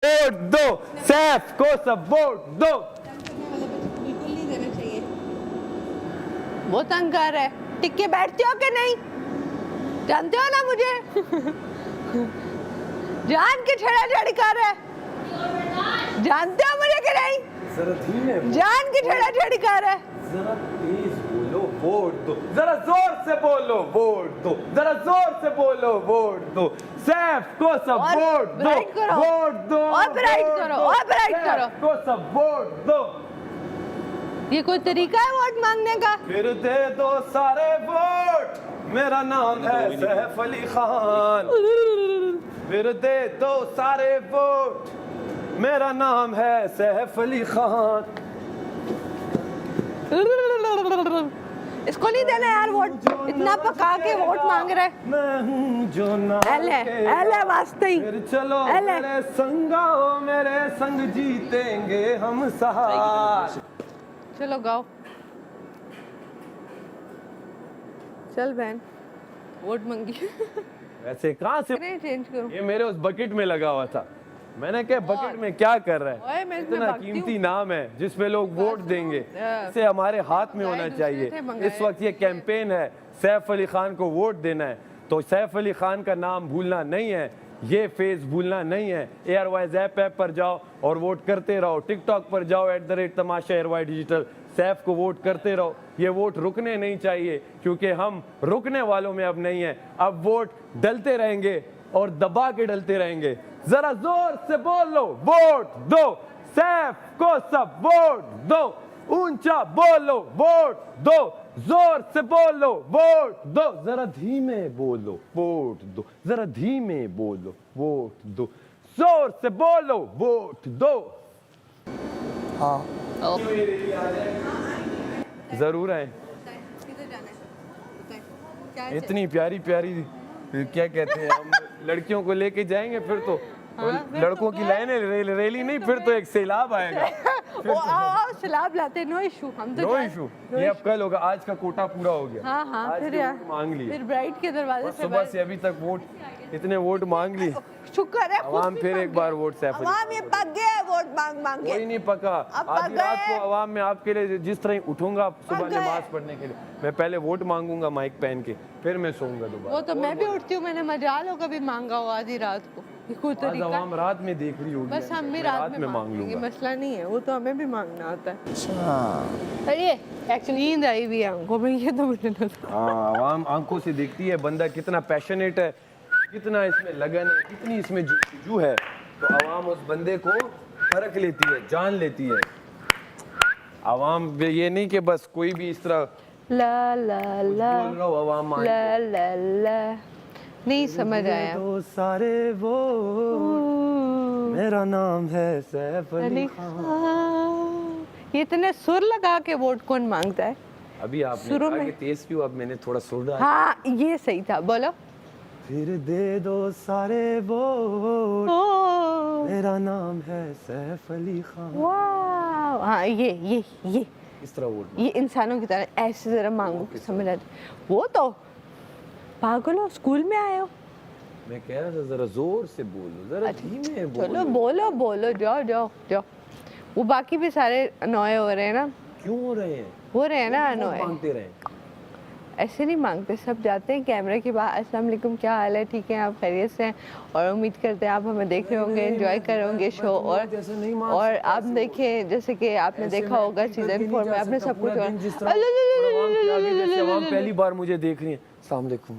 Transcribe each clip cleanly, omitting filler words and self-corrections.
Vote दो, सैफ को सब वोट दो। बिल्कुल नहीं देना चाहिए। वो तंग कर रहा है। टिक के बैठते हो कि नहीं? जानते हो ना मुझे? जान के छेड़ा छेड़ी कर रहा है। जानते हो मुझे कि नहीं? जरा धीमे बोलो। जान के छेड़ा छेड़ी कर रहा है। जरा तेज बोलो, वोट दो। जरा जोर से बोलो, वोट दो। जरा जोर से बोलो, वोट दो। सैफ को सब और वोट दो, ब्राइट करो। वोट दो। और ब्राइट वोट करो, दो। और ब्राइट सैफ करो। को सब वोट दो। ये कोई तरीका है वोट मांगने का? फिर दे दो सारे वोट, मेरा नाम है सैफ अली खान। फिर दे दो सारे वोट, मेरा नाम है सैफ अली खान। इसको नहीं देना यार वोट। इतना पका के वोट मांग रहा है। मैं हूँ जो ना एले वास्ते ही। फिर चलो एले। मेरे संग आओ, मेरे संग जीतेंगे हम सहार। चलो गाओ। चल बहन वोट मांगी। वैसे कहाँ से चेंज करूं? ये मेरे उस बकेट में लगा हुआ था। मैंने क्या बकेट में क्या कर रहा ओए, है? मैं इसमें इतना भागती कीमती हूँ। नाम है जिसपे लोग वोट देंगे, इसे हमारे हाथ में होना दूसरे चाहिए। थे मंगाए। इस वक्त ये कैंपेन है, सैफ अली खान को वोट देना है, तो सैफ अली खान का नाम भूलना नहीं है, ये फेस भूलना नहीं है। ARY ऐप पर जाओ और वोट करते रहो। टिकटॉक पर जाओ @तमाशा ARY डिजिटल, सैफ को वोट करते रहो। ये वोट रुकने नहीं चाहिए, क्योंकि हम रुकने वालों में अब नहीं है। अब वोट डलते रहेंगे और दबा के डलते रहेंगे। जरा जोर से बोलो, वोट दो। सैफ को सब वोट दो। ऊंचा बोलो, वोट दो। जोर से बोलो, वोट दो। जरा धीमे बोलो, वोट दो। जरा धीमे बोलो, वोट दो। जोर से बोलो, वोट दो। हाँ जरूर है। किधर जाना है? बताएं। क्या है? इतनी प्यारी प्यारी क्या कहते हैं, हम लड़कियों को लेके जाएंगे फिर तो। और फिर लड़कों तो की बस। लाइनें रैली नहीं, फिर तो एक सैलाब आएगा। वो आओ सलाब लाते। No issue. हम तो नो जाए- इशू। ये अब कल होगा, आज का कोटा पूरा हो गया। हाँ हाँ आज फिर के यार वोट मांग लिए। फिर ब्राइट के दरवाजे और से सुबह से अभी तक वोट, इतने वोट मांग लिए। शुक्र है अवाम फिर एक बार वोट सैफ अली अवाम ये पक गया है वोट मांग मांग कोई के। नहीं पका। अब आधी पक रात गए। को अवाम में आपके लिए जिस तरह उठूंगा सुबह गए। नमाज पढ़ने के लिए, मैं पहले वोट मांगूंगा माइक पहन के, फिर मैं सोऊंगा दोबारा। वो तो मैं भी उठती हूँ। मैंने मजाल हो कभी मांगा हो आधी रात को। ये कोई आज तरीका? अवाम रात में देख रही होगी, बस हम भी मैं रात में मांग मांगेंगे। लूंगा। मसला नहीं है, वो तो हमें भी मांगना आता है। अच्छा अरे एक्चुअली नींद आई हुई है आंखों में, ये तो मुझे नजर। हाँ, अवाम आंखों से देखती है बंदा कितना पैशनेट है, कितना इसमें लगन है, कितनी इसमें जुजू है, तो अवाम उस बंदे को परख लेती है, जान लेती है। अवाम ये नहीं कि बस कोई भी इस तरह ला ला ला बोल रहा हो अवाम मान ला ला ला नहीं समझ आया। तो सारे वो मेरा नाम है सैफ अली खान। हाँ, ये इतने सुर लगा के वोट कौन मांगता है? अभी आपने शुरू कहा में। कि तेज क्यों, अब मैंने थोड़ा सुर डाला। हाँ ये सही था, बोलो। फिर दे दो सारे वोट, ओ, मेरा नाम है सैफ अली खान। वाह हाँ ये इस तरह वोट ये इंसानों की तरह ऐसे जरा मांगो कि समझ आती। वो तो पागल हो, स्कूल में आए हो। मैं कह रहा था जरा जोर से बोलो, जरा धीमे चलो बोलो। बोलो जाओ जाओ जाओ। वो बाकी भी सारे अनोए हो रहे हैं ना, क्यों हो रहे हैं? हो रहे हैं ना वोट अनोए। मांगते रहे। ऐसे नहीं मांगते, सब जाते हैं कैमरे के बाहर। अस्सलाम वालेकुम, क्या हाल है? ठीक है, आप खैरियत से हैं? और उम्मीद करते हैं आप हमें देख रहे होंगे, एंजॉय कर रहे होंगे शो। और आप देखें, जैसे कि आपने देखा होगा सीजन 4 में आपने सब कुछ अवाम पहली बार मुझे देख रही है। अस्सलाम वालेकुम,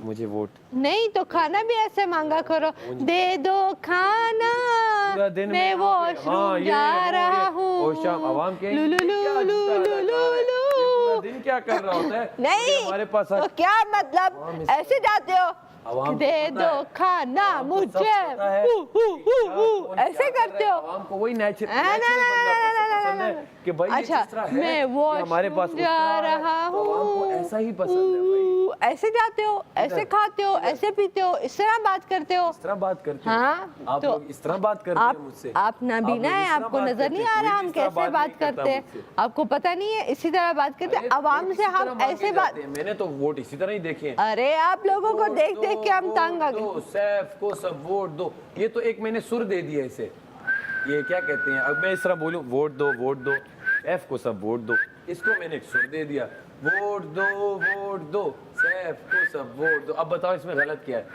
मुझे वोट। नहीं तो खाना भी ऐसे मांगा करो, दे दो खाना पूरा दिन मैं में वॉशरूम जा रहा हूँ। और शाम अवाम के लू लू लू लू लू लू लू। पूरा दिन क्या कर रहा होता है? नहीं हमारे पास तो क्या मतलब ऐसे जाते हो? अवाम दे दो खाना मुझे, ऐसे करते हो? अवाम को वही नेचर ना, है कि भाई ये अच्छा जिस तरह है मैं कि हमारे पास वॉशरूम जा रहा तो अवाम को हूँ, ऐसा ही पसंद है भाई। ऐसे जाते हो, ऐसे खाते हो, ऐसे पीते हो, इस तरह बात करते हो। इस तरह बात करते हो? हाँ, आप तो लोग इस तरह बात करते हैं मुझसे? आप नाबीना लोग है, इस तरह आपको बात नजर करते नहीं हैं? आ रहा कोई हम इस तरह कैसे बात नहीं करता करते हैं? मुझसे। आपको पता नहीं है, इसी तरह बात करते हैं। आवाम वोट से इसी तरह हम मांगे ऐसे बात, जाते हैं। मैंने तो वोट इसी तरह ही देखे हैं। अरे आप लोगों को देख देख के हम तंग आ गए। सैफ को सब वोट दो, ये तो एक मैंने सुर दे दिया इसे। ये क्या कहते हैं, अब मैं इस तरह बोलूं वोट दो, एफ को सब वोट दो, इसको मैंने एक सुर दे दिया, वोट दो, सैफ को सब वोट दो। अब बताओ इसमें गलत क्या है?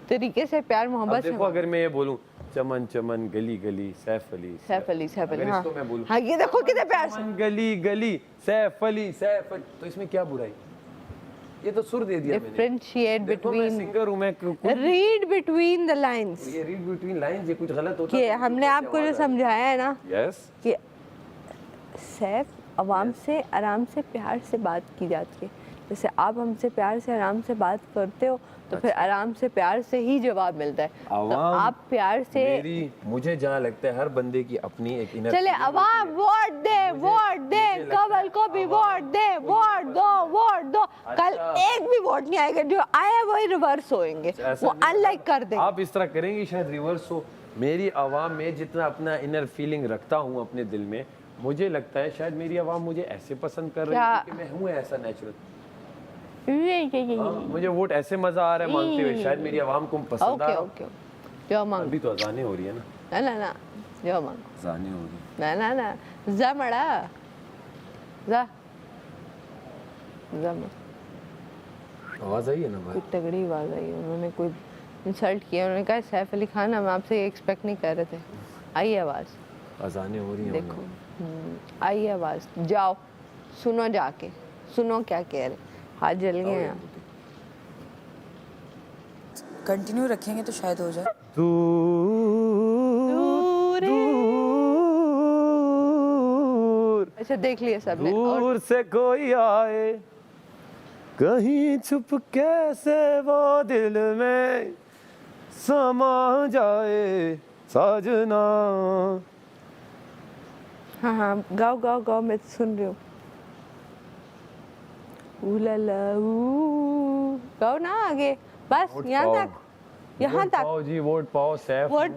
तरीके से प्यार अब मोहब्बत से देखो अगर मैं ये बोलूं चमन चमन गली गली सैफ अली, सैफ अली अगर हाँ इसको मैं बोलूं हाँ, ये देखो कितने प्यार से। चमन गली गली सैफ अली, तो इसमें क्या बुराई? ये तो सुर दे दिया मैंने। डिफरेंशिएट देखो मैं बिटवीन, सिंगर हूं, मैं रीड बिटवीन द लाइंस। ये रीड बिटवीन लाइंस, ये कुछ गलत होता कि तो हमने आपको जो समझाया है ना यस, कि सैफ अवाम से आराम से प्यार से बात की जाती है। जैसे आप हमसे प्यार से आराम से बात करते हो तो फिर आराम से प्यार से ही जवाब मिलता है। तो आवाम आप प्यार से मेरी, मुझे जहाँ लगता है हर बंदे की अपनी एक इनर चले अवाम वोट दे, कमल को भी वोट दो। कल एक भी वोट नहीं आएगा, जो आए वही रिवर्स होएंगे, वो अनलाइक कर देंगे। आप इस तरह करेंगे शायद रिवर्स हो। मेरी आवाम में जितना अपना इनर फीलिंग रखता हूँ अपने दिल में, मुझे लगता है शायद मेरी आवाम मुझे ऐसे पसंद कर रही है कि मैं हूँ ऐसा नेचुरल। मुझे वोट ऐसे मजा आ रहा है मांगते हुए, शायद मेरी आवाम को पसंद आ रहा है। ओके जो मांग, अभी तो अजानें हो रही है ना, ना जो मांग, अजानें हो रही है। ना जा मड़ा जा आवाज आई है ना कोई भाई? तगड़ी आवाज आई। उन्होंने कोई इंसल्ट किया, उन्होंने कहा सैफ अली खान हम आपसे ये एक्सपेक्ट नहीं कर रहे थे। आई आवाज, अजानें हो रही हैं। देखो आई आवाज, जाओ सुनो, जाके सुनो क्या कह रहे। हाथ जल गए हैं। कंटिन्यू रखेंगे तो शायद हो जाए। अच्छा देख लिया सबने। दूर से कोई आए कहीं छुप कैसे वो दिल में समा जाए साजना। हाँ गाओ मैं सुन रही हूँ। गाओ ना आगे, बस यहाँ तक पाओ जी, वोट पाओ सैफ। वोट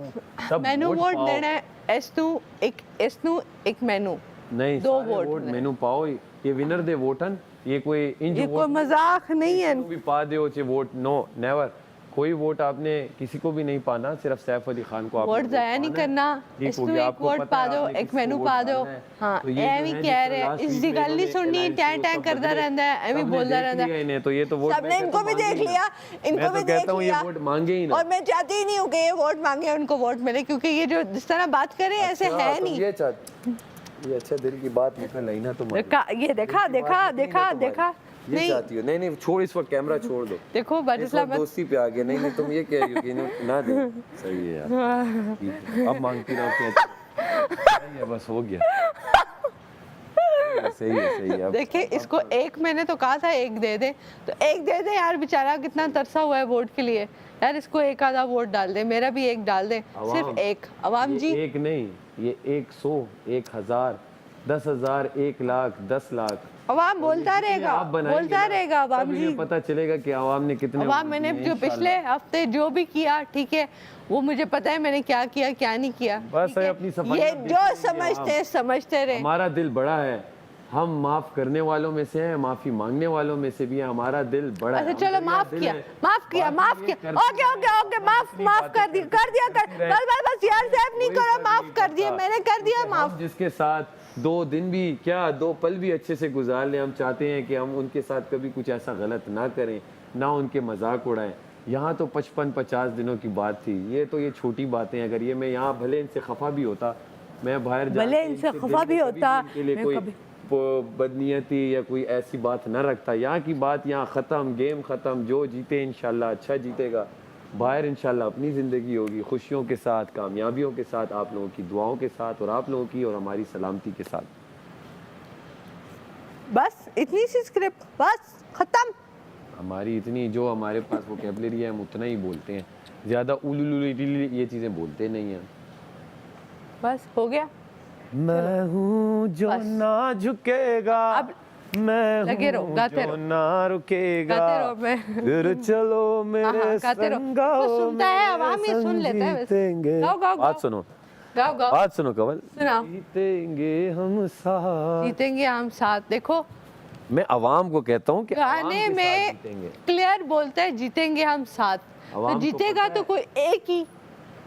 मैनू वोट देना है। एसनू एक मैनू नहीं, दो सारे वोट मैनू पाओ। ये विनर दे वोटन, ये कोई ये कोई मजाक नहीं है। भी पा दे चे वोट, नो नेवर। कोई वोट आपने किसी को भी नहीं पाना, सिर्फ सैफ अली खान को वोट जाया नहीं करना। इसमें एक वोट पा दो, एक मेनू पा दो। हाँ एवी कह रहे, इसकी गल नहीं सुननी, टैं करता रहता है, एवी बोलता रहता है। तो ये तो वोट सबने इनको भी देख लिया, इनको भी देख लिया। वोट मांगे ही ना, और मैं चाहती ही नहीं हूँ कि ये वोट मांगे उनको वोट मिले, क्योंकि ये जो जिस तरह बात करे ऐसे है नहीं। ये अच्छा दिल की बात निकल आई ना तुम्हारी। ये देखा ये चाहती हो? नहीं छोड़, इस वक्त कैमरा छोड़ दो। देखो बाजिस्लाम दोस्ती पे आ गया। नहीं तुम ये कह रही हो कि ना दे। सही है यार, अब मांगती रहो कि सही है, बस हो गया। सही है। अब देखिए इसको एक, मैंने तो कहा था एक दे दे, तो एक दे दे यार, बेचारा कितना तरसा हुआ है वोट के लिए यार। इसको एक आधा वोट डाल दे, मेरा भी एक डाल दे, सिर्फ एक। अवाम जी एक नहीं, ये 100, 1000, 10,000, 1 लाख, 10 लाख अवाम बोलता रहेगा अवाम जी। पता चलेगा कि अवाम ने कितने। अवाम मैंने जो पिछले हफ्ते जो भी किया, ठीक है, वो मुझे पता है मैंने क्या किया क्या नहीं किया। बस अपनी सफाई, ये जो समझते रहे। हमारा दिल बड़ा है, हम माफ करने वालों में से हैं, माफी मांगने वालों में से भी हैं। हमारा दिल बड़ा है। अच्छा चलो माफ किया। ओके माफ कर दिया। बस यार साहब नहीं करो, माफ कर दिया, मैंने कर दिया माफ। जिसके साथ 2 दिन भी क्या 2 पल भी अच्छे से गुजार ले, हम चाहते हैं कि हम उनके साथ कभी कुछ ऐसा गलत ना करें, ना उनके मजाक उड़ाएं। यहाँ तो 55-50 दिनों की बात थी, ये तो ये छोटी बातें। अगर ये मैं यहाँ भले इनसे खफा भी होता, मैं बाहर भले इनसे खफा भी होता, के लिए कोई बदनीयती या कोई ऐसी बात ना रखता। यहाँ की बात यहाँ ख़त्म, गेम ख़त्म। जो जीते इंशाल्लाह अच्छा जीतेगा, बाहर इंशाल्लाह अपनी ज़िंदगी होगी खुशियों के साथ, कामयाबियों के साथ, आप लोगों की दुआओं के साथ, और आप लोगों की और हमारी सलामती के साथ। बस इतनी सी स्क्रिप्ट, बस खत्म। हमारी इतनी, जो हमारे पास वोकैबुलरी है हम उतना ही बोलते हैं, ज़्यादा उलुलु ये चीज़ें बोलते नहीं हैं। बस हो गया। मैं हूँ जो ना झुकेगा, अब मैं लगे रहो, हूँ गाते जो रहो। ना रुकेगा, गाते रहो, मैं फिर चलो मेरे गाते रहो। संग वो आओ, सुनता है, मेरे आवाम ये सुन संग लेता है वैसे। जीतेंगे। गाओ, गाओ, बात गाओ। सुनो, गाओ गाओ। बात सुनो कवल। सुनाओ। जीतेंगे हम साथ। जीतेंगे हम साथ। देखो मैं अवाम को कहता हूँ कि अवाम गाने के साथ में जीतेंगे। क्लियर बोलता है जीतेंगे हम साथ, अवाम तो को जीतेगा पता तो है। कोई एक ही।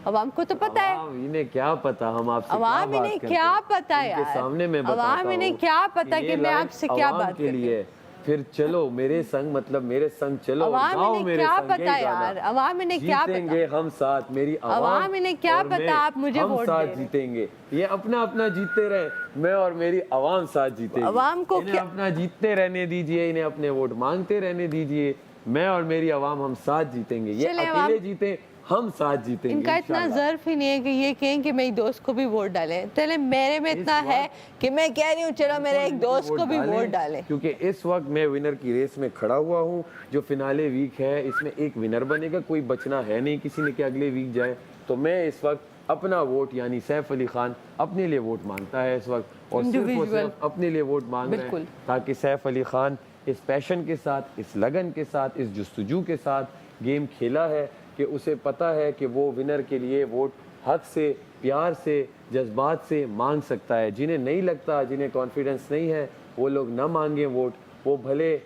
अवाम को तो पता है, अवाम इन्हें क्या पता हम आपसे क्या अवाम बात इन्हें करते क्या हैं। पता इनके यार, सामने मैं बताता अवाम इन्हें हूँ क्या पता ये कि मैं लाइन आपसे क्या अवाम बात के करती लिए हूँ। फिर चलो मेरे संग, मतलब मेरे संग चलो, अवाम गाओ इन्हें मेरे क्या संग पता यही गाना। यार, अवाम इन्हें क्या जीतेंगे पता। हम साथ, मेरी अवाम इन्हें क्या और पता, मैं, आप मुझे हम वोट साथ दे रहे। जीतेंगे। ये अपना अपना जीतते रहे, मैं और मेरी अवाम साथ जीतेंगे। अवाम को इन्हें क्या- अपना जीतते रहने दीजिए, इन्हें अपने वोट मांगते रहने दीजिए। मैं और मेरी अवाम हम साथ जीतेंगे। ये चले अकेले अवाम। जीते, हम साथ जीतेंगे इनका इतना इंशाल्लाह। ज़र्फ ही नहीं है कि ये कहें कि मेरी दोस्त को भी वोट डालें। चले मेरे में इतना इस है वक्त- कि मैं कह रही हूँ चलो मेरे एक दोस्त को भी डालें, वोट डालें। क्योंकि इस वक्त मैं विनर की रेस में खड़ा हुआ हूँ। जो फिनाले वीक है इसमें एक विनर बनेगा, कोई बचना है नहीं किसी ने कि अगले वीक जाए। तो मैं इस वक्त अपना वोट यानी सैफ अली खान अपने लिए वोट मांगता है इस वक्त, और सिर्फ और Individual। सिर्फ अपने लिए वोट मांग रहे बिल्कुल। हैं, ताकि सैफ अली खान इस पैशन के साथ, इस लगन के साथ, इस जुस्तजू के साथ गेम खेला है कि उसे पता है कि वो विनर के लिए वोट हक से, प्यार से, जज्बात से मांग सकता है। जिन्हें नहीं लगता, जिन्हें कॉन्फिडेंस नहीं है, वो लोग ना मांगें वोट, वो भले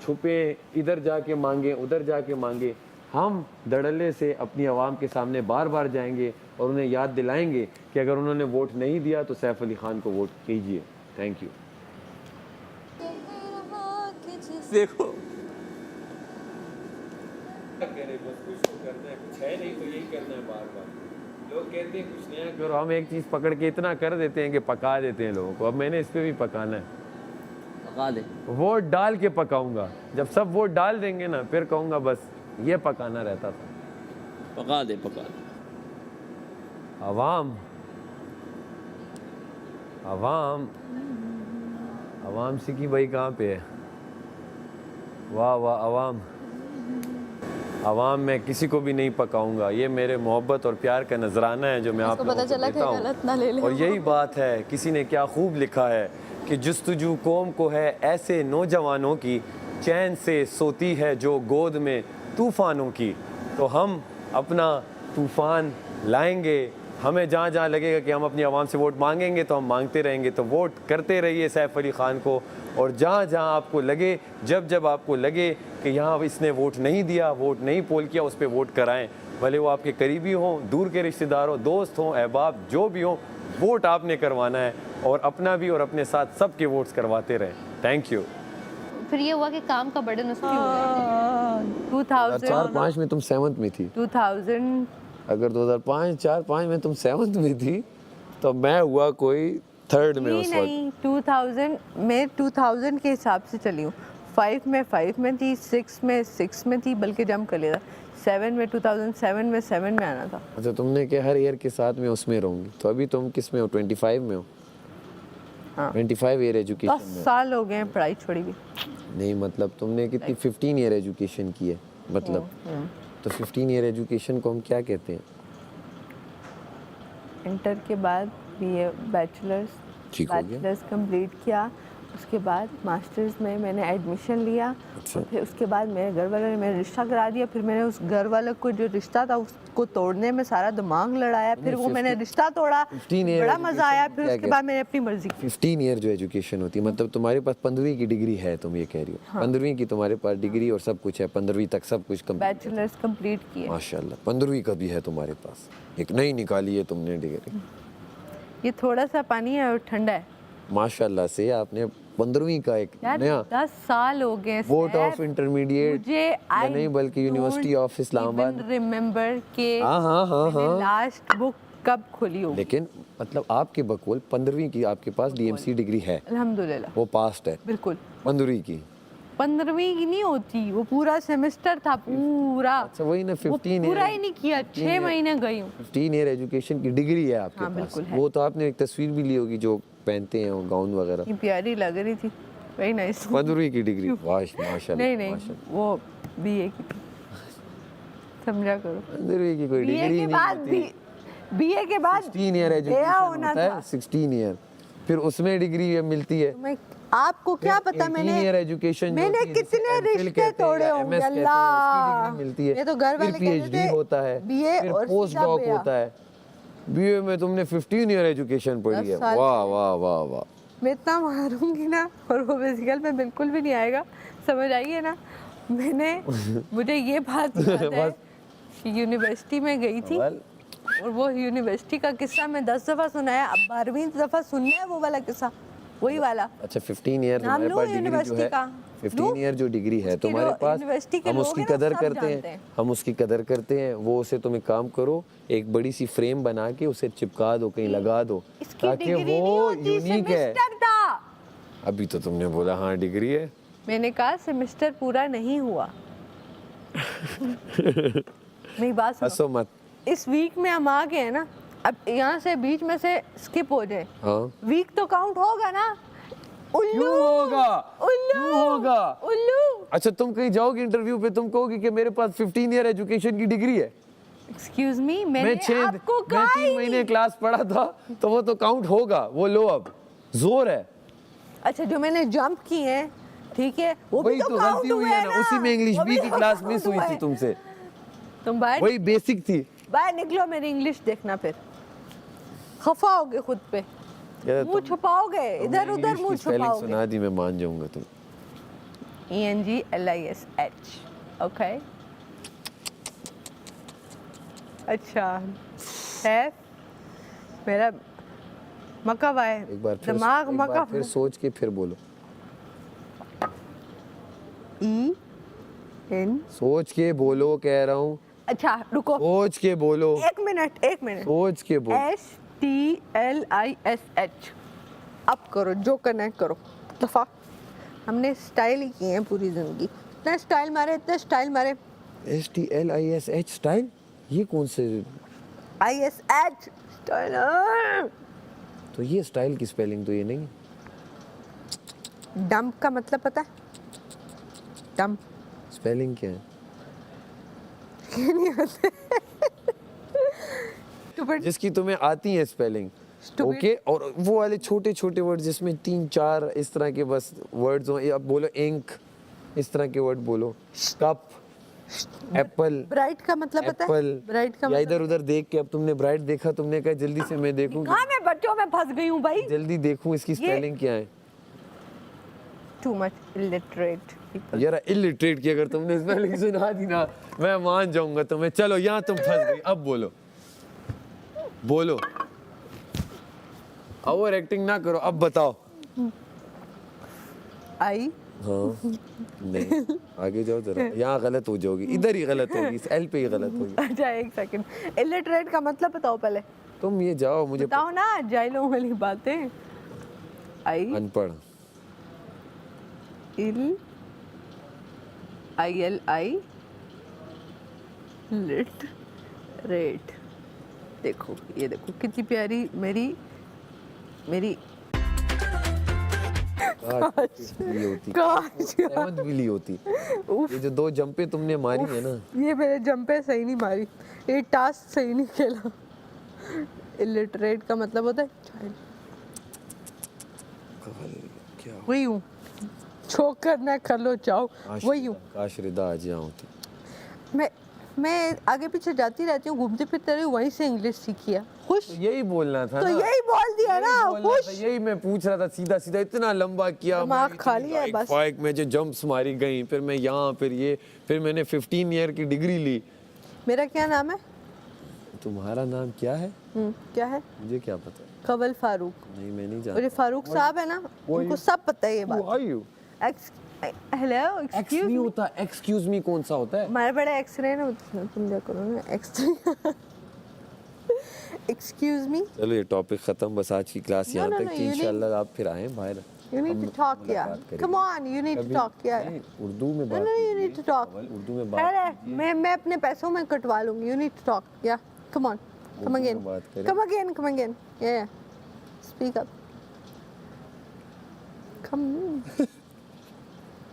छुपे, इधर जाके मांगे, उधर जाके मांगे। हम धड़ल्ले से अपनी आवाम के सामने बार बार जाएंगे और उन्हें याद दिलाएंगे कि अगर उन्होंने वोट नहीं दिया तो सैफ अली खान को वोट कीजिए। Thank you. देखो लोग कहते हैं कुछ नया करो, हम एक चीज पकड़ के इतना कर देते हैं कि पका देते हैं लोगों को। अब मैंने इस पे भी पकाना है, पका दे। वोट डाल के पकाऊंगा। जब सब वोट डाल देंगे ना फिर कहूंगा बस ये पकाना रहता था। पका दे, पका दे। अवाम अवाम अवाम सिकी भाई कहाँ पे है? वाह वाह अवाम। अवाम मैं किसी को भी नहीं पकाऊंगा, ये मेरे मोहब्बत और प्यार का नजराना है जो मैं आप लोगों को देता हूँ। और यही बात है, किसी ने क्या खूब लिखा है कि जुस्तजू कौम को है ऐसे नौजवानों की, चैन से सोती है जो गोद में तूफानों की। तो हम अपना तूफान लाएंगे। हमें जहाँ जहाँ लगेगा कि हम अपनी आवाम से वोट मांगेंगे तो हम मांगते रहेंगे। तो वोट करते रहिए सैफ अली खान को, और जहाँ जहाँ आपको लगे, जब जब आपको लगे कि यहाँ इसने वोट नहीं दिया, वोट नहीं पोल किया, उस पर वोट कराएं। भले वो आपके करीबी हों, दूर के रिश्तेदार हों, दोस्त हों, अहबाब जो भी हों, वोट आपने करवाना है और अपना भी और अपने साथ सबके वोट्स करवाते रहें। Thank you. फिर ये हुआ कि काम का बर्डन उसकी हुआ। 2000 में तुम 7th में थी। 2000 अगर 2005 में तुम 7th में थी तो मैं हुआ कोई 3rd में नहीं उस वक्त। नहीं 2000 मैं 2000 के हिसाब से चली हूँ। 5 में थी, 6 में थी, बल्कि जम कर लिया था। 7 में 7 में आना था। अच्छा, तुमने क्या हर ईयर के साथ में उसमें रहूंगी, तो अभी तुम किस में हो? 25 में हो? हाँ। 25 ईयर 10 एजुकेशन में। साल हो गए हैं पढ़ाई छोड़ी हुई। नहीं मतलब तुमने कितनी 15 ईयर एजुकेशन की है मतलब। तो 15 ईयर एजुकेशन को हम क्या कहते हैं? इंटर के बाद बीए बैचलर्स ठीक हो गया। कंप्लीट किया। उसके बाद मास्टर्स में मैंने एडमिशन लिया। अच्छा। और फिर उसके बाद मेरे घर वालों ने मेरा रिश्ता करा दिया। फिर मैंने उस घर वालों को जो रिश्ता था उसको तोड़ने में सारा दिमाग लड़ाया। फिर वो मैंने रिश्ता तोड़ा, 15 year बड़ा मजा आया। फिर क्या उसके कहते बाद मैंने अपनी मर्जी की। 15 ईयर जो एजुकेशन होती है, मतलब तुम्हारे पास 15वीं की डिग्री है, तुम ये कह रही हो? 15वीं की तुम्हारे पास डिग्री और सब कुछ है, 15वीं तक सब कुछ कंप्लीट। बैचलर्स कंप्लीट किए। माशाल्लाह 15वीं का भी है तुम्हारे पास, एक नई निकाली है तुमने डिग्री। ये थोड़ा सा पानी है और ठंडा है माशाल्लाह से आपने 15वीं का एक यार। नया 10 साल हो गए बोर्ड ऑफ इंटरमीडिएट मुझे नहीं बल्कि यूनिवर्सिटी ऑफ इस्लामाबाद। रिमेम्बर के हाँ। लास्ट बुक कब खोली होगी। लेकिन मतलब आपके बकौल 15वीं की आपके पास डीएमसी डिग्री है, अल्हम्दुलिल्लाह वो पास्ट है। बिल्कुल। 15वीं की 15वीं की नहीं होती, वो पूरा सेमेस्टर था पूरा। अच्छा वही ना, वो 15 पूरा ही नहीं किया, 6 महीने गई हूँ। 15 ईयर एजुकेशन की डिग्री है आपके हाँ, पास। बिल्कुल है। वो तो आपने एक तस्वीर भी ली होगी जो पहनते हैं वो गाउन वगैरह। इतनी प्यारी लग रही थी, वही नाइस। 15वीं की डिग्री माशाल्लाह। नहीं वो बीए की थी, समझा करो। 15वीं की कोई बीए डिग्री के नहीं बाद होती। बीए के बाद 16 ईयर एजुकेशन होना होता है, था। 16 ईयर फिर उसमें डिग्री मिलती है। मैं आपको क्या पता मैंने एजुकेशन मैंने कितने रिश्ते तोड़े होंगे अल्लाह। मिलती है। ये तो घर वाले फिर कहते पीएचडी थे होता है, बीए फिर और पोस्ट सीधा डॉक BA। होता है। बीए में तुमने 15 ईयर एजुकेशन पढ़ी 10 है। साल वाह वाह वाह वाह। मैं इतना मारूंगी ना, और वो फिजिकल में बिल्कुल भी नहीं आएगा, समझ आइए ना। मैंने मुझे ये बात याद है कि यूनिवर्सिटी में गई थी और वो यूनिवर्सिटी का किस्सा मैं 10 दफ़ा सुनाया, अब 12वीं दफ़ा सुनना है वो वाला किस्सा, वही वाला। अच्छा 15 ईयर नाम तुम्हारे लो पास डिग्री जो यूनिवर्सिटी है, का। 15 ईयर जो डिग्री है उसकी तुम्हारे जो पास, यूनिवर्सिटी के हम लोग उसकी हैं ना, कदर सब करते जानते हैं, हैं। हम उसकी कदर करते हैं। वो उसे तुम एक काम करो, एक बड़ी सी फ्रेम बना के उसे चिपका दो, कहीं लगा दो, इसकी ताकि डिग्री नहीं वो होती, यूनिक है। सेमेस्टर था। अभी तो तुमने बोला हाँ डिग्री है। मैंने कहा सेमेस्टर पूरा नहीं हुआ। मेरी बात सुनो, हंसो मत। इस वीक में हम आ गए हैं ना, अब यहाँ से बीच में से स्किप हो जाए, हाँ वीक तो काउंट होगा ना। उल्लू क्यों होगा? उल्लू क्यों होगा? उल्लू। अच्छा तुम कहीं जाओगे इंटरव्यू पे, तुम कहोगे कि मेरे पास 15 ईयर एजुकेशन की डिग्री है। एक्सक्यूज मी, मैं मैंने 3 आपको कहा ही महीने नहीं। क्लास पढ़ा था, तो वो तो काउंट होगा। वो लो अब जोर है। अच्छा जो मैंने जंप की है, ठीक है, वो भी वही तो काउंट गलती हुई हुए है ना, उसी में इंग्लिश वो बी की तो क्लास count मिस हुई हुए थी हैं। तुमसे। तुम बाहर वही बेसिक थी। बाहर निकलो, मेरी इंग्लिश देखना, फिर खफा होगे खुद पे, यार मुंह छुपाओगे, इधर उधर मुंह स्पेलिंग छुपाओगे। सुना दी, मैं मान जाऊंगा तुम। ENGLISH, okay. अच्छा है मेरा मकवा है, एक बार फिर दिमाग एक बार मकवा। फिर सोच के फिर बोलो। EN, सोच के बोलो कह रहा हूँ, अच्छा रुको, सोच के बोलो, एक मिनट सोच के बोलो। STLISH। अब करो जो करना है करो, दफा। हमने स्टाइल ही किए हैं पूरी जिंदगी, इतने स्टाइल मारे। STLISH स्टाइल, ये कौन से? ISH style. तो ये स्टाइल की स्पेलिंग तो ये नहीं। डंप का मतलब पता है? डंप स्पेलिंग क्या है? नहीं होते। Stupid। जिसकी तुम्हें आती है स्पेलिंग, Stupid। ओके। और वो वाले छोटे छोटे वर्ड जिसमें 3-4 इस तरह के बस वर्ड्स हो। अब बोलो इंक, इस तरह के वर्ड बोलो। कप, एप्पल, ब्राइट का मतलब पता है? एप्पल, ब्राइट का या मतलब इधर उधर देख के, अब तुमने ब्राइट देखा, तुमने कहा जल्दी से मैं देखूं, कहाँ मैं बच्चों में फंस गई हूँ भाई। जल्दी देखूं इसकी स्पेलिंग क्या है। Too much illiterate people. यार इलिटरेट की अगर तुमने स्पेलिंग सुना दी ना, मैं मान जाऊंगा तुम्हें। चलो यहाँ तुम फंस गई, अब बोलो बोलो, ओवर एक्टिंग ना करो, अब बताओ। आई हाँ नहीं, आगे जाओ जरा, यहाँ गलत हो जाओगी, इधर ही गलत होगी, इस एल पे ही गलत होगी। अच्छा एक सेकंड, इलिटरेट का मतलब बताओ पहले। तुम ये जाओ, मुझे बताओ ना, जाइलों वाली बातें। आई अनपढ़। इल ILI लिट रेट। देखो ये देखो कितनी प्यारी मेरी विली होती, काश। सेवंथ विली होती। ये जो 2 जंपे तुमने मारी है ना, ये मेरे जंपे सही नहीं मारी, ये टास्क सही नहीं खेला। इलिटरेट का मतलब होता है child। क्या वही हूँ, जो करना है कर लो, चाहो वही हूँ काश रिदा आज यहाँ होती। मैं आगे पीछे जाती रहती हूँ, घूमती फिरती रही हूँ, वहीं से इंग्लिश सीखी है। खुश तो यही बोलना था तो ना, यही बोल दिया ना, यही बोलना खुश। था, यही मैं पूछ रहा था। सीधा सीधा इतना लंबा किया, दिमाग मैं खाली है बस। फाइक में जो जंप्स मारी गई, फिर मैं यहाँ, फिर ये, फिर मैंने 15 ईयर की डिग्री ली। मेरा क्या नाम है? तुम्हारा नाम क्या है? क्या है? मुझे क्या पता। कवल फारूक। नहीं मैं नहीं और जानता। ये फारूक साहब है ना, उनको सब पता है ये Who बात। are you? Hello x excuse नहीं मी, होता, एक्सक्यूज मी कौन सा होता है? हमारे बड़े एक्सरे ना, तुम क्या करो ना एक्सक्यूज मी। चलो ये टॉपिक खत्म, बस आज की क्लास यहाँ no, तक no, कि you need- इंशाल्लाह आप फिर आए बाहर। You need to talk, yeah. मुलाकात करेंगे। Come on, you need to कभी- talk, yeah. नहीं, उर्दू में No, बात no, you कीजिए। need to talk. अव्वल उर्दू में बात अरे कीजिए। मैं अपने पैसों में कटवा लूंगी। You need to talk, yeah. Come on, come Urdu again, में बात करें। come again, come again, yeah. Speak up. Come.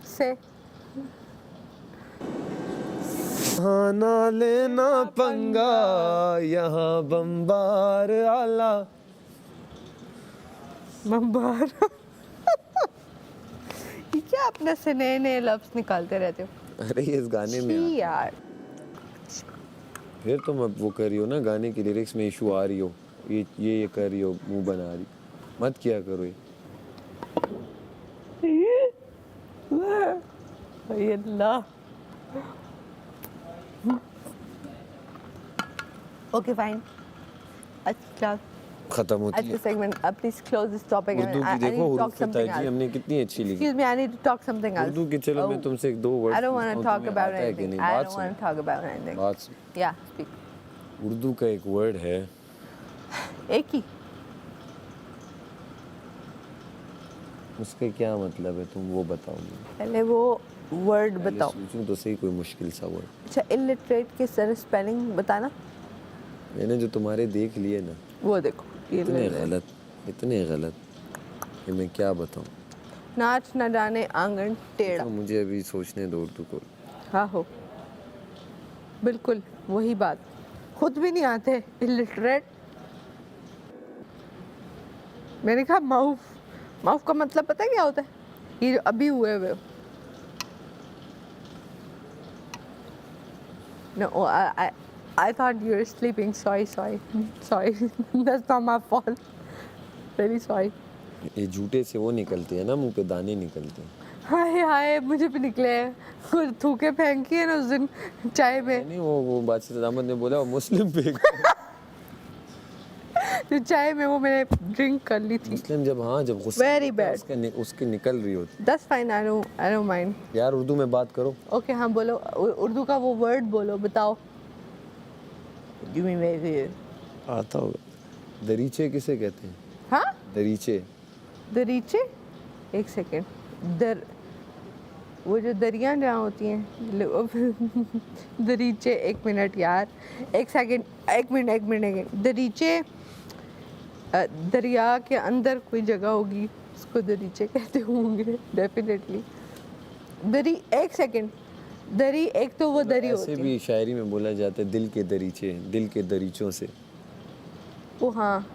Say. खाना लेना पंगा यहाँ बम्बार आला, मंबार ये क्या अपने से नए नए लफ्ज निकालते रहते हो? अरे ये इस गाने में छी यार, फिर तुम अब वो कर रही हो ना, गाने की लिरिक्स में इशू आ रही हो, ये कर रही हो, मुंह बना रही, मत किया करो ये। ये अल्लाह। ओके फाइन, अच्छा खत्म होती अच्छा है segment, please close this topic. Urdu की। देखो हुरूफ ताजी हमने कितनी अच्छी लिखी। Excuse me, I need to talk something else. Urdu की चलो मैं तुमसे एक दो word I don't want to talk about anything. I बात don't want to talk about anything. बात सुन। Yeah, speak. उर्दू का एक वर्ड है, एक ही। उसका क्या मतलब है तुम वो बताओ मुझे। पहले वो वर्ड पहले बताओ। सोचूं तो सही कोई मुश्किल सा वर्ड। अच्छा, इलिटरेट के सर स्पेलिंग बताना। मैंने जो तुम्हारे देख लिए ना, वो देखो, ये इतने गलत कि मैं क्या बताऊं। नाच न जाने आंगन टेढ़ा। तो मुझे अभी सोचने दो उर्दू को। हाँ हो, बिल्कुल वही बात। खुद भी नहीं आते इलिटरेट। मैंने कहा माउफ, माउफ का मतलब पता है क्या होता है? ये जो अभी हुए हुए। No, I thought you were sleeping. Sorry. That's not my fault. Very sorry. ये झूठे से वो निकलते हैं ना, मुंह पे दाने निकलते हैं। हाय मुझे भी निकले हैं। कुछ थूके फेंकी है ना उस दिन चाय में। नहीं वो बादशाह अहमद ने बोला वो मुस्लिम पे जो चाय में वो मैंने ड्रिंक कर ली थी। मुस्लिम जब गुस्सा Very bad. उसके निकल रही होती। That's fine, I don't mind. यार उर्दू में बात करो। ओके हाँ बोलो, उर्दू का वो वर्ड बोलो, बताओ। Give me maybe. आता होगा। दरीचे किसे कहते हैं? हाँ? दरीचे। दरीचे? एक सेकेंड। वो जो दरिया जहाँ होती हैं, दरीचे, एक मिनट यार, एक मिनट। दरीचे दरिया के अंदर कोई जगह होगी, उसको दरीचे कहते होंगे डेफिनेटली। एक सेकेंड, दरी एक तो वो दरी होती ऐसे है। भी शायरी में बोला जाता है दिल के दरीचे, दिल के दरीचों से। वो हाँ,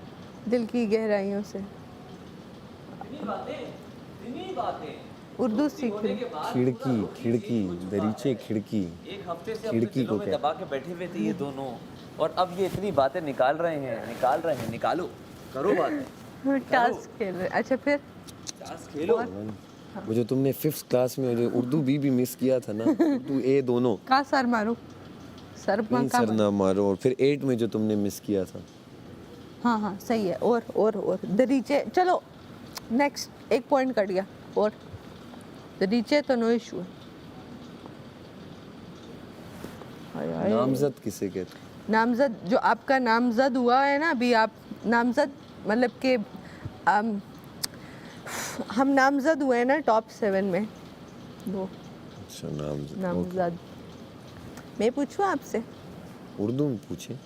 दिल की गहराइयों से। उर्दू सीख रही। खिड़की दरीचे खिड़की। एक हफ्ते से खिड़की को क्या? दबा के बैठे हुए थे ये दोनों, और अब ये इतनी बातें निकाल रहे हैं, निकालो, करो बातें। टास्क खेल रहे। अच्छा फिर टास्क खेलो। वो जो तुमने 5th क्लास में जो उर्दू बी मिस किया था ना, उर्दू ए दोनों। कहाँ सर मारूं? सर नहीं सर ना मारो। और फिर 8 में जो तुमने मिस किया था। हाँ सही है। और दरीचे, चलो नेक्स्ट, एक पॉइंट कट गया। और दरीचे तो नो इशू है। नामजद किसे कहते हैं? नामजद, जो आपका नामजद हुआ है ना अभी, आप नामजद मतलब कि हम नामजद हुए हैं ना टॉप 7 में, वो अच्छा नामजद। नामजद। मैं पूछूं आपसे? उर्दू में पूछे।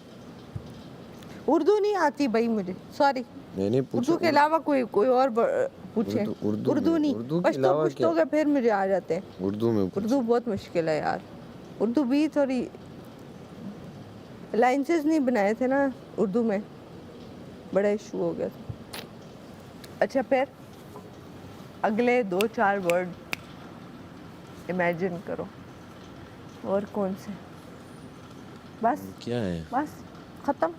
उर्दू नहीं आती भाई मुझे, सॉरी। मैंने पूछा उर्दू के अलावा कोई और पूछे। उर्दू नहीं, पश्तो पूछतोगे फिर मुझे आ जाते हैं। उर्दू में उर्दू बहुत मुश्किल है यार। उर्दू भी थोड़ी लाइंसेस नहीं बनाए थे ना उर्दू में, बड़ा इशू हो गया था। अच्छा फिर अगले 2-4 वर्ड इमेजिन करो। और कौन से? बस क्या है? बस खत्म।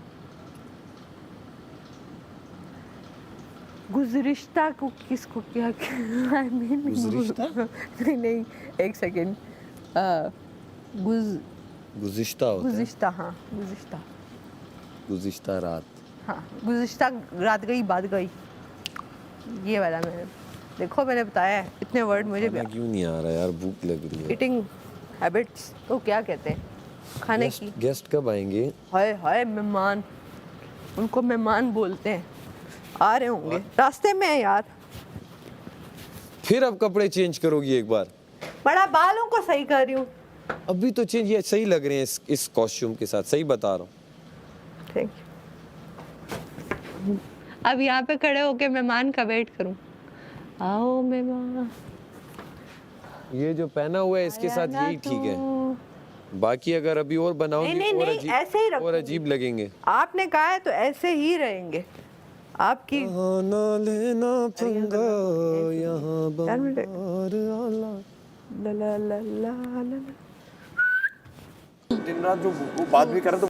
गुज़रिश्ता को किसको क्या गुज़रिश्ता? नहीं एक सेकेंड। गुज़िश्ता होता है। गुज़िश्ता, हाँ गुज़िश्ता। गुज़िश्ता रात। हाँ गुज़िश्ता रात गई बात गई, ये वाला मैंने देखो मैंने बताया है। इतने वर्ड मुझे भी। क्यों नहीं आ रहा यार, भूख लग रही है। ईटिंग हैबिट्स तो क्या कहते हैं खाने की? गेस्ट कब आएंगे? हाय मेहमान, उनको मेहमान बोलते हैं। आ रहे होंगे, रास्ते में है यार। फिर अब कपड़े चेंज करोगी एक बार? बड़ा बालों को सही कर रही हूँ। अभी तो चेंज, ये सही लग रहे हैं इस कॉस्ट्यूम के साथ, सही बता रहा हूँ। Thank you. अब यहाँ पे खड़े होके मेहमान का वेट करूँ? आओ मेहमान। ये जो पहना हुआ है इसके साथ यही ठीक है, बाकी अगर अभी और बनाओगे नहीं, ऐसे ही रखो। और अजीब लगेंगे। आपने कहा है तो ऐसे ही रहेंगे। आपकी ना लेना पंगा यहाँ 4 मिनट बंगार आला। ला ला ला ला ला ला। दिन रात जो वो बात भी कर रहे तो